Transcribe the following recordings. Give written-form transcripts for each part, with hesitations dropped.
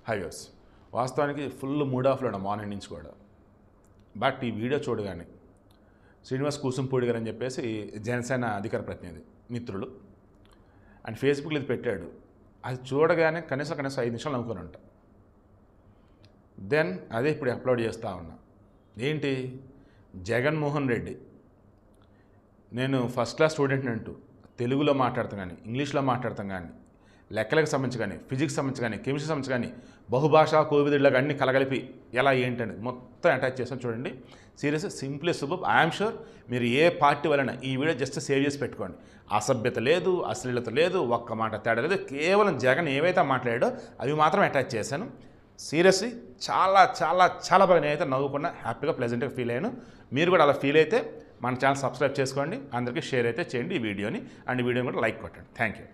Highways వాస్తవానికి full mood ఆఫ్లో ఉన్నా మార్నింగ్ నుంచి కూడా. బట్ ఈ వీడియో చూడగానే శ్రీనివాస్ కూసంపూడి గారు అని చెప్పేసి జనసేన అధికార ప్రతినిధి మిత్రులు అండ్ ఫేస్బుక్లో ఇది పెట్టాడు. అది చూడగానే కనీసం 5 నిమిషాలు నమ్ముకొని ఉంటా. దెన్ అదే ఇప్పుడు అప్లోడ్ చేస్తూ ఉన్నా. ఏంటి, జగన్మోహన్ రెడ్డి నేను ఫస్ట్ క్లాస్ స్టూడెంట్ని అంటూ తెలుగులో మాట్లాడతాం కానీ, ఇంగ్లీష్లో మాట్లాడతాం కానీ, లెక్కలకు సంబంధించి కానీ, ఫిజిక్స్ సంబంధించి కానీ, కెమిస్ట్రీ సంబంధించి కానీ, బహుభాషా కోవిదుడిలాగా అన్ని కలగలిపి ఎలా ఏంటండి మొత్తం అటాచ్ చేస్తాను చూడండి. Serious, simply super. I'm sure మీరు ఏ పార్టీ వలన ఈ వీడియో జస్ట్ సేవ్ చేసి పెట్టుకోండి. అసభ్యత లేదు, అశ్లీలత లేదు, ఒక్క మాట తేడా లేదు. కేవలం జగన్ ఏవైతే మాట్లాడాడో అవి మాత్రం అటాచ్ చేశాను. సీరియస్లీ చాలా చాలా చాలా బాగా నేనైతే నవ్వుకున్నా, హ్యాపీగా ప్లెజెంట్గా ఫీల్ అయ్యాను. మీరు కూడా అలా ఫీల్ అయితే మన ఛానల్ సబ్స్క్రైబ్ చేసుకోండి, అందరికీ షేర్ అయితే చేయండి ఈ వీడియోని, అండ్ ఈ వీడియోని కూడా లైక్ కొట్టండి. Thank you.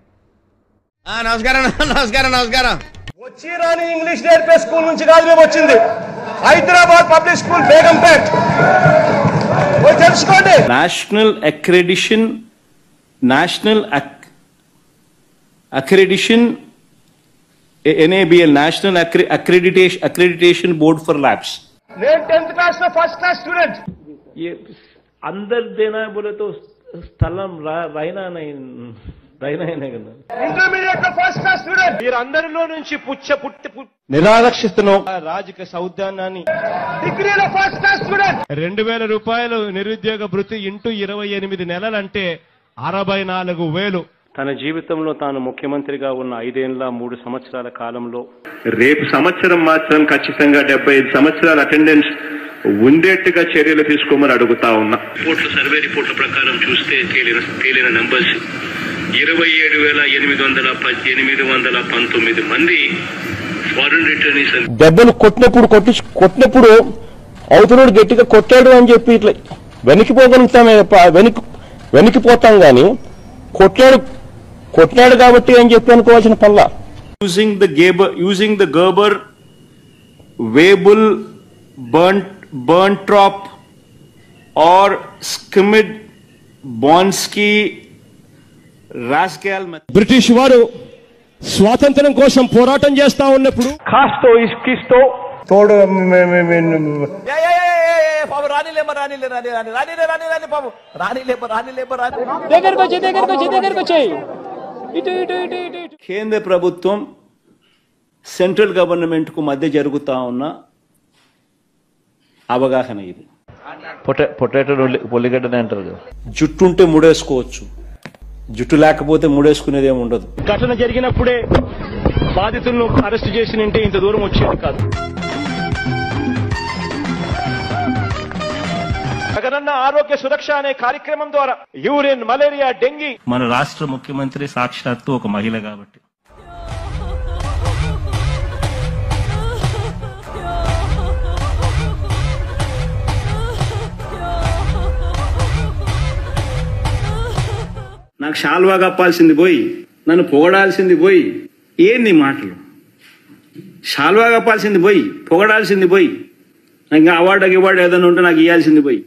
నమస్కారం. వచ్చి రాని ఇంగ్లీష్ నేర్పే స్కూల్ నుంచి కాదు మేము వచ్చింది, హైదరాబాద్ పబ్లిక్ స్కూల్ బేగంపేట్. తెలుసుకోండి. National accreditation NABL, national accreditation board for labs. నేను 10th క్లాస్ లో ఫస్ట్ క్లాస్ స్టూడెంట్. अंदर देना है बोले तो स्थलम रहना नहीं కదా. ఇంటర్మీడియట్ లో ఫస్ట్ క్లాస్ స్టూడెంట్. మీరందరిలో నుంచి నిరారక్షిస్తున్నాం రాజకీయ సౌద్యాన్ని. డిగ్రీలో ఫస్ట్ క్లాస్ స్టూడెంట్. 2000 రూపాయలు నిరుద్యోగ భృతి ఇంటూ 28 నెలలంటే 64,000. తన జీవితంలో తాను ముఖ్యమంత్రిగా ఉన్న 5 ఏళ్ల 3 సంవత్సరాల కాలంలో రేపు సంవత్సరం మాత్రం ఖచ్చితంగా 75 సంవత్సరాల అటెండెన్స్ ఉండేట్టుగా చర్యలు తీసుకోమని అడుగుతా ఉన్నా. సర్వే రిపోర్ట్ల ప్రకారం చూస్తే తేలిన నంబర్స్ 27,819 మంది ఫారెన్ రిటర్నీస్. దెబ్బలు కొట్టినప్పుడు అవతలోడు గట్టిగా కొట్టాడు అని చెప్పి ఇట్లా వెనక్కిపోగలుగుతామే, వెనక్కిపోతాం కానీ కొట్టాడు కాబట్టి అని చెప్పి అనుకోవాల్సిన పల్లా. యూజింగ్ ద గర్బర్, వేబుల్, బర్న్ట్రాప్ or skimmed Bonsky Rascal. British వారు స్వాతంత్ర్యం కోసం పోరాటం చేస్తా ఉన్నప్పుడు కాస్తో ఇస్కిస్తో తోడు కేంద్ర ప్రభుత్వం సెంట్రల్ గవర్నమెంట్ కు మధ్య జరుగుతా ఉన్న అవగాహన ఇది. పొటాటో పొల్లిగడ్డనే అంటారు. జుట్టుంటే ముడేసుకోవచ్చు, జుట్టు లేకపోతే ముడేసుకునేది ఏమి ఉండదు. ఘటన జరిగినప్పుడే బాధితులను అరెస్ట్ చేసి నింటే ఇంత దూరం వచ్చేది కాదు. జగనన్న ఆరోగ్య సురక్ష అనే కార్యక్రమం ద్వారా యూరిన్, మలేరియా, డెంగీ. మన రాష్ట్ర ముఖ్యమంత్రి సాక్షాత్తు ఒక మహిళ కాబట్టి నాకు శాల్వా కప్పాల్సింది పోయి నన్ను పొగడాల్సింది పోయి ఏంది మాటలు? శాల్వా కప్పాల్సింది పోయి పొగడాల్సింది పోయి, ఇంకా అవార్డు ఏదైనా ఉంటే నాకు ఇవ్వాల్సింది పోయి.